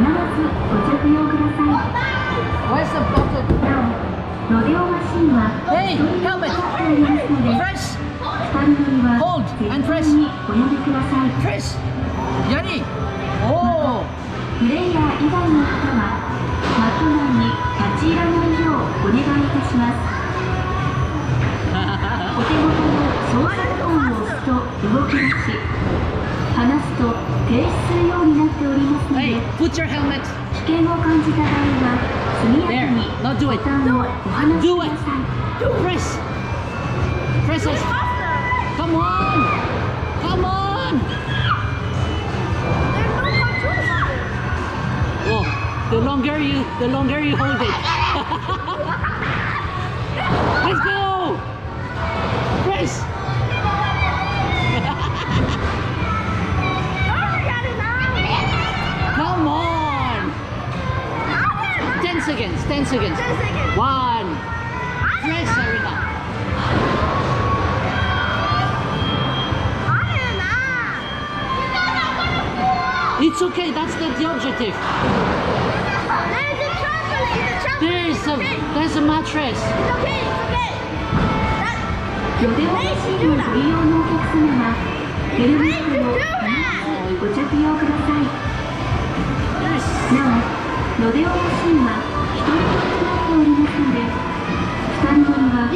着用ください。 Where's the bottle? ロデオマシンは Hey, 1人用 helmet! となっておりますので、 Press! スタンドには Hold 絶 and 対 press. におやめください。 Press! Yari! Oh! プレイヤー以外の方はマット内に立ち入らないようお願いいたします。お手元の操作ボタンを押すと動き出し、離すと停止するようになっておりますので、 Hey, put your helmet. 危険を感じた場合は速やか There. に Now do ボ it. タンをお離し Do く it. ださい。 Press! Press it! Come on! Come on! Oh, the longer you hold it. Let's go! Press! Come on! 10 seconds, 10 seconds. 1. Press, Arina. It's okay, that's the objective. There's a mattress. ロデオマシンをご利用のお客様はヘルメットをご着用ください。なお、ロデオマシンは1人用となっておりますので、スタンドには